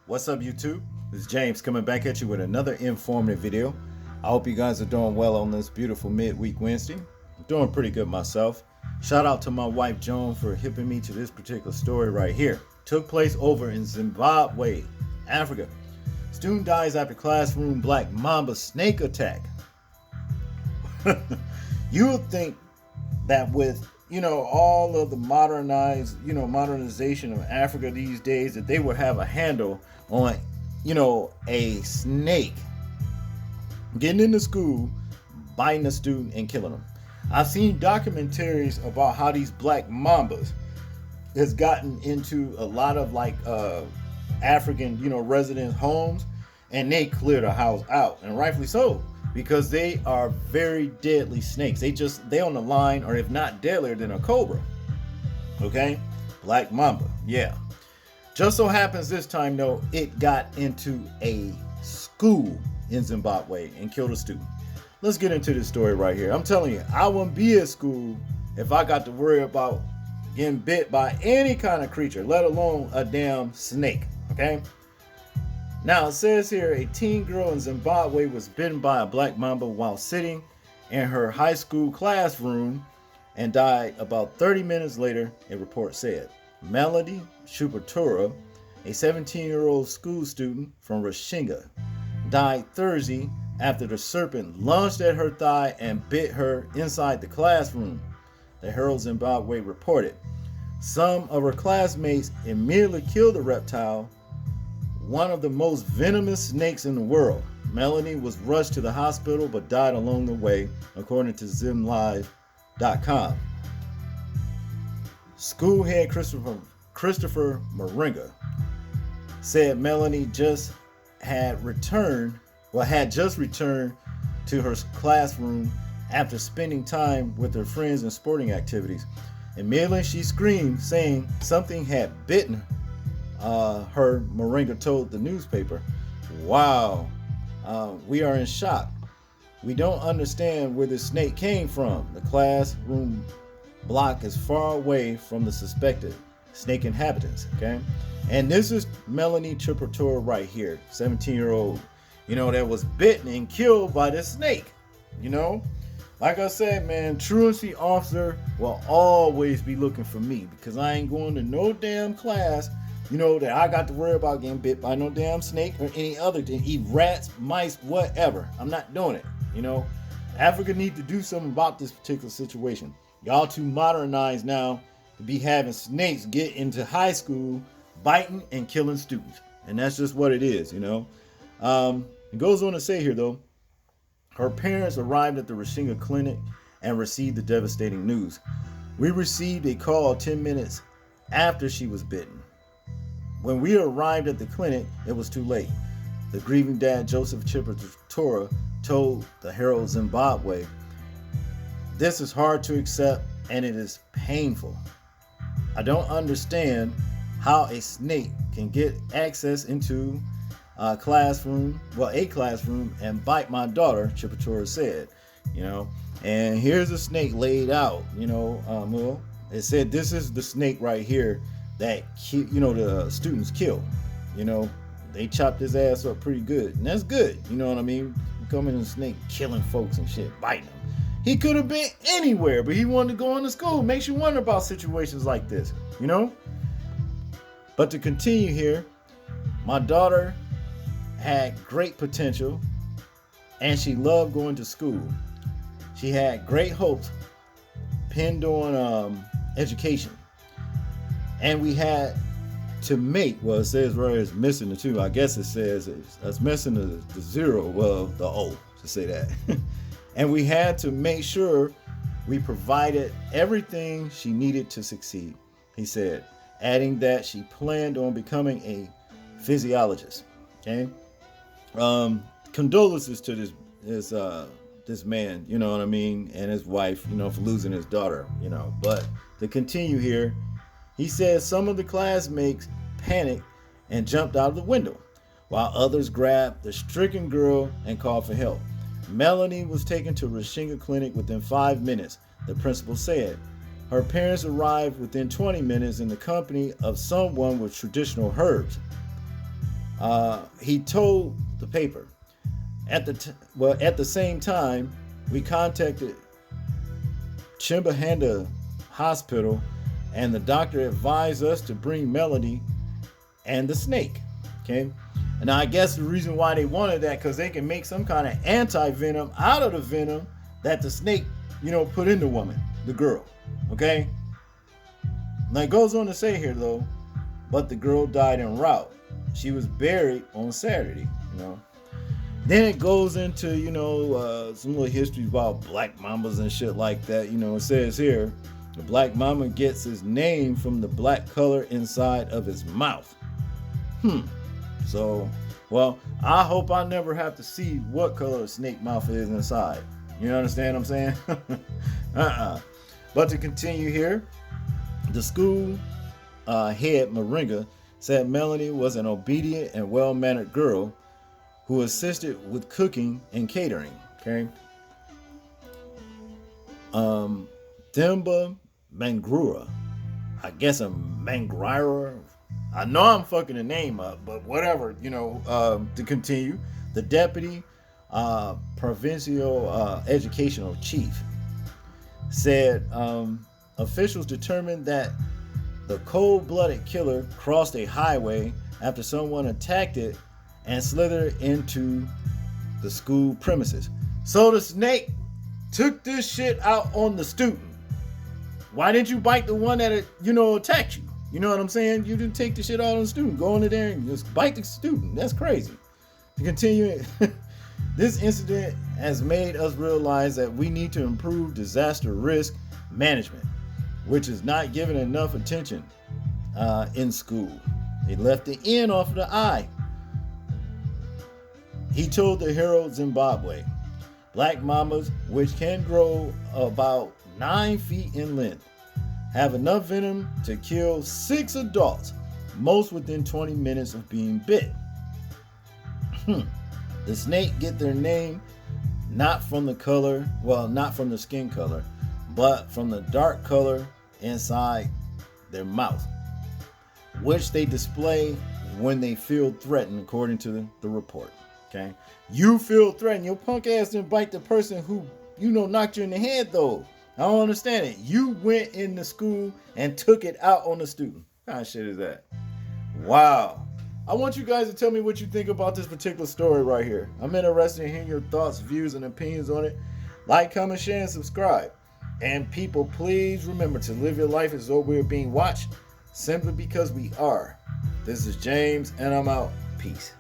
What's up, YouTube? This is James coming back at you with another informative video. I hope you guys are doing well on this beautiful midweek Wednesday. I'm doing pretty good myself. Shout out to my wife Joan for hipping me to this particular story right here. Took place over in Zimbabwe, Africa. Student dies after classroom black Mamba snake attack. You would think that with all of the modernization of Africa these days, that they would have a handle on a snake getting into school, biting a student and killing them. I've seen documentaries about how these black mambas has gotten into a lot of African residents' homes, and they clear the house out, and rightfully so, because they are very deadly snakes. They on the line, or if not deadlier than a cobra. Okay? Black mamba. Yeah. Just so happens this time though, it got into a school in Zimbabwe and killed a student. Let's get into this story right here. I'm telling you, I wouldn't be at school if I got to worry about getting bit by any kind of creature, let alone a damn snake. Okay? Now it says here, a teen girl in Zimbabwe was bitten by a black mamba while sitting in her high school classroom and died about 30 minutes later, a report said. Melody Chupatura, a 17-year-old school student from Rashinga, died Thursday after the serpent lunged at her thigh and bit her inside the classroom, the Herald Zimbabwe reported. Some of her classmates immediately killed the reptile, one of the most venomous snakes in the world. Melanie was rushed to the hospital but died along the way, according to ZimLive.com. School head Christopher Moringa said Melanie had just returned to her classroom after spending time with her friends in sporting activities. Immediately she screamed, saying something had bitten her, Moringa told the newspaper. Wow, we are in shock. We don't understand where the snake came from. The classroom block is far away from the suspected snake inhabitants. Okay, and this is Melanie Chupatura right here, 17-year-old, that was bitten and killed by this snake. Like I said, man, truancy officer will always be looking for me, because I ain't going to no damn class that I got to worry about getting bit by no damn snake or any other thing. Eat rats, mice, whatever. I'm not doing it. Africa need to do something about this particular situation. Y'all too modernized now to be having snakes get into high school, biting and killing students. And that's just what it is, It goes on to say here, though, her parents arrived at the Rashinga clinic and received the devastating news. We received a call 10 minutes after she was bitten. When we arrived at the clinic, it was too late. The grieving dad, Joseph Chipatora, told the Herald Zimbabwe, "This is hard to accept and it is painful. I don't understand how a snake can get access into a classroom, and bite my daughter," Chipatora said. And here's a snake laid out, it said this is the snake right here that the students kill. They chopped his ass up pretty good, and that's good. You know what I mean? Coming in a snake killing folks and shit, biting them. He could have been anywhere, but he wanted to go into school. Makes you wonder about situations like this, But to continue here, my daughter had great potential and she loved going to school. She had great hopes pinned on education. And we had to make, well, it says right here it's missing the two. I guess it says it's missing the zero, well, the O to say that. And we had to make sure we provided everything she needed to succeed, he said, adding that she planned on becoming a physiologist. Okay. Condolences to this man, you know what I mean, and his wife, for losing his daughter, But to continue here, he said some of the classmates panicked and jumped out of the window, while others grabbed the stricken girl and called for help. Melanie was taken to Rashinga Clinic within 5 minutes, the principal said. Her parents arrived within 20 minutes in the company of someone with traditional herbs. He told the paper, at the same time, we contacted Chimbahanda Hospital, and the doctor advised us to bring Melanie and the snake. Okay. And now I guess the reason why they wanted that, because they can make some kind of anti-venom out of the venom that the snake, put in the woman, the girl. Okay. Now it goes on to say here though, but the girl died en route. She was buried on Saturday. Then it goes into, some little history about black mambas and shit like that. It says here, the black mamba gets his name from the black color inside of his mouth. So, well, I hope I never have to see what color a snake mouth is inside. You understand what I'm saying? But to continue here, the school head, Moringa, said Melanie was an obedient and well-mannered girl who assisted with cooking and catering. Okay. Themba Mangrura, I guess a Mangrira. I know I'm fucking the name up, but whatever. To continue, the deputy provincial educational chief said officials determined that the cold-blooded killer crossed a highway after someone attacked it and slithered into the school premises. So the snake took this shit out on the student. Why didn't you bite the one that attacked you? You know what I'm saying? You didn't take the shit out on the student. Go in there and just bite the student. That's crazy. To continue, this incident has made us realize that we need to improve disaster risk management, which is not given enough attention in school. They left the N off of the I. He told the Herald Zimbabwe, black mambas, which can grow about 9 feet in length, have enough venom to kill 6 adults, most within 20 minutes of being bit. The snake get their name not from the skin color, but from the dark color inside their mouth, which they display when they feel threatened, according to the report. Okay, you feel threatened. Your punk ass didn't bite the person who knocked you in the head though. I don't understand it. You went into school and took it out on the student. What kind of shit is that? Wow. I want you guys to tell me what you think about this particular story right here. I'm interested in hearing your thoughts, views, and opinions on it. Like, comment, share, and subscribe. And people, please remember to live your life as though we're being watched, simply because we are. This is James, and I'm out. Peace.